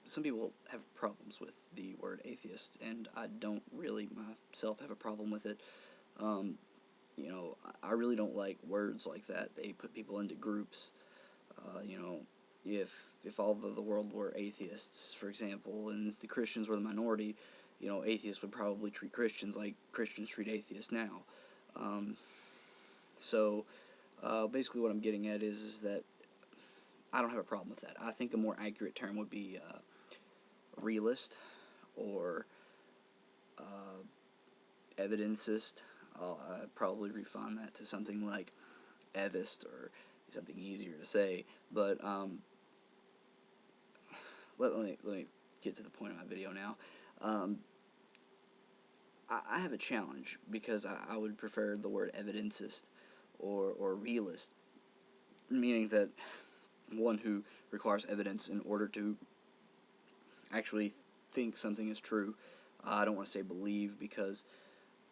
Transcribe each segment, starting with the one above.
some people have problems with the word atheist, and I don't really myself have a problem with it. Um, I really don't like words like that. They put people into groups. You know, if all of the world were atheists, for example, and the Christians were the minority, atheists would probably treat Christians like Christians treat atheists now. Um, so basically, what I'm getting at is that I don't have a problem with that. I think a more accurate term would be realist or uh, evidencist. I'll probably refine that to something like evist or something easier to say. But let me get to the point of my video now. Um, I have a challenge because I would prefer the word evidencist or realist, meaning that one who requires evidence in order to actually think something is true. I don't want to say believe because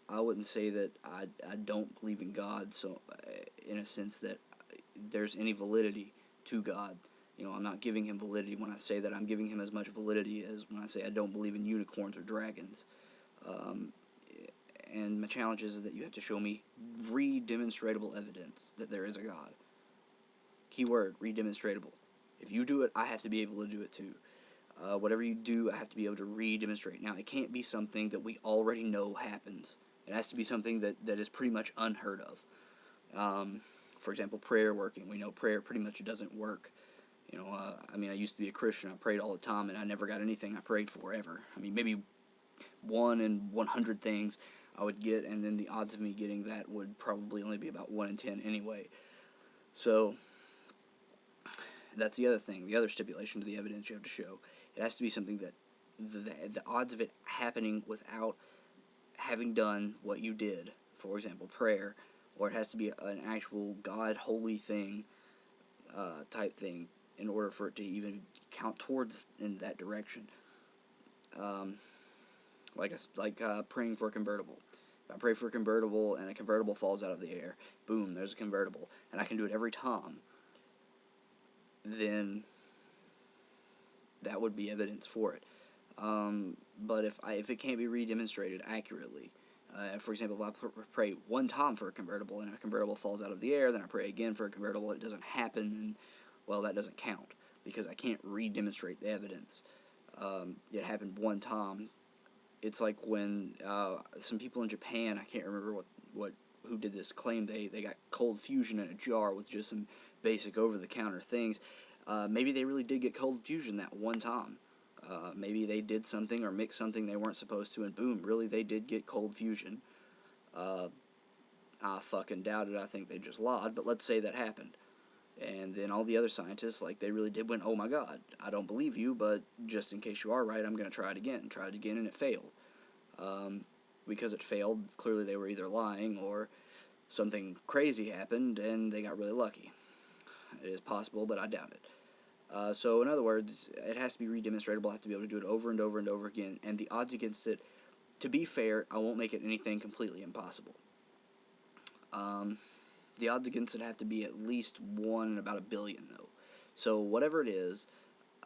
I wouldn't say that I don't believe in God, so in a sense that there's any validity to God. I'm not giving him validity when I say that. I'm giving him as much validity as when I say I don't believe in unicorns or dragons. Um, and my challenge is that you have to show me redemonstrable evidence that there is a God. Keyword, redemonstrable. If you do it, I have to be able to do it too. Whatever you do, I have to be able to redemonstrate. Now, it can't be something that we already know happens. It has to be something that is pretty much unheard of. For example, prayer working. We know prayer pretty much doesn't work. I used to be a Christian. I prayed all the time, and I never got anything I prayed for ever. Maybe 1 in 100 things I would get, and then the odds of me getting that would probably only be about 1 in 10 anyway. So that's the other thing, the other stipulation to the evidence you have to show. It has to be something that the odds of it happening without having done what you did, for example, prayer, or it has to be an actual God holy thing, type thing, in order for it to even count towards in that direction. Um, like praying for a convertible. If I pray for a convertible and a convertible falls out of the air, boom, there's a convertible, and I can do it every time, then that would be evidence for it. But if it can't be redemonstrated accurately, for example, if I pray one time for a convertible and a convertible falls out of the air, then I pray again for a convertible, it doesn't happen, and well, that doesn't count because I can't redemonstrate the evidence. It happened one time. It's like when some people in Japan, I can't remember what who did this, claimed they got cold fusion in a jar with just some basic over-the-counter things. Maybe they really did get cold fusion that one time. Maybe they did something or mixed something they weren't supposed to, and boom, really they did get cold fusion. Uh, I fucking doubt it. I think they just lied, but let's say that happened. And then all the other scientists, like, they really did went, oh my god, I don't believe you, but just in case you are right, I'm going to try it again. Tried it again, and it failed. Um, because it failed, clearly they were either lying or something crazy happened, and they got really lucky. It is possible, but I doubt it. So, in other words, it has to be redemonstratable. I have to be able to do it over and over and over again. And the odds against it, to be fair, I won't make it anything completely impossible. Um, the odds against it have to be at least 1 in about a billion, though. So, whatever it is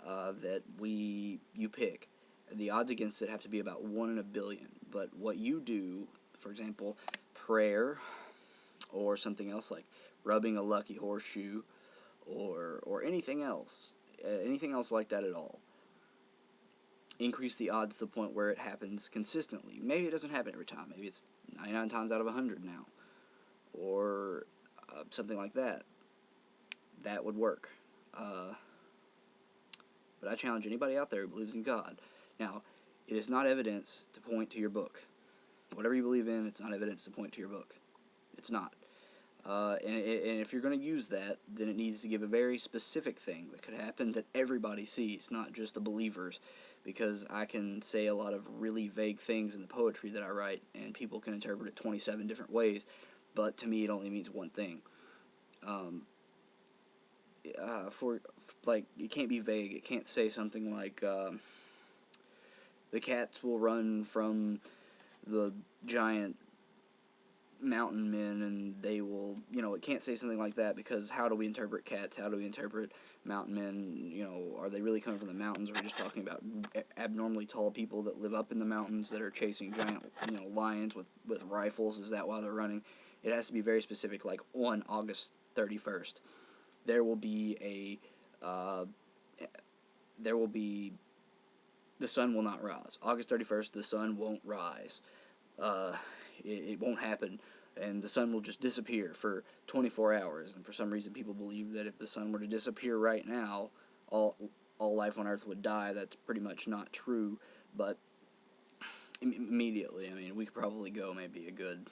that you pick, the odds against it have to be about 1 in a billion. But what you do, for example, prayer or something else like rubbing a lucky horseshoe or anything else like that at all, increase the odds to the point where it happens consistently. Maybe it doesn't happen every time. Maybe it's 99 times out of 100 now, or something like that. That would work. Uh, but I challenge anybody out there who believes in God. Now, it is not evidence to point to your book. Whatever you believe in, it's not evidence to point to your book. It's not. And if you're going to use that, then it needs to give a very specific thing that could happen that everybody sees, not just the believers. Because I can say a lot of really vague things in the poetry that I write, and people can interpret it 27 different ways, but to me it only means one thing. Like, it can't be vague. It can't say something like, the cats will run from the giant mountain men, and they will, it can't say something like that, because how do we interpret cats? How do we interpret mountain men? Are they really coming from the mountains, or are we just talking about abnormally tall people that live up in the mountains that are chasing giant, lions with rifles? Is that why they're running? It has to be very specific, like on August 31st, there will be the sun will not rise. August 31st, the sun won't rise. It won't happen, and the sun will just disappear for 24 hours. And for some reason, people believe that if the sun were to disappear right now, all life on Earth would die. That's pretty much not true, but immediately, I mean, we could probably go maybe a good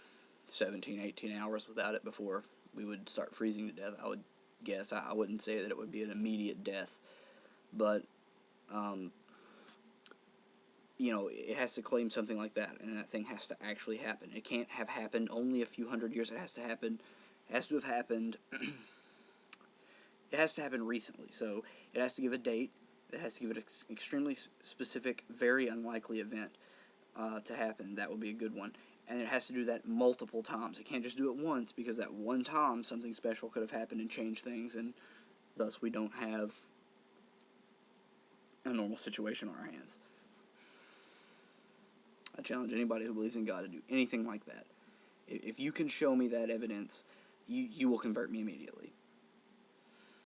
17, 18 hours without it before we would start freezing to death, I would guess. I wouldn't say that it would be an immediate death, but it has to claim something like that, and that thing has to actually happen. It can't have happened only a few hundred years. It has to have happened. It has to happen recently. So it has to give a date. It has to give it an extremely specific, very unlikely event to happen. That would be a good one. And it has to do that multiple times. It can't just do it once, because that one time something special could have happened and changed things, and thus we don't have a normal situation on our hands. I challenge anybody who believes in God to do anything like that. If you can show me that evidence, you will convert me immediately.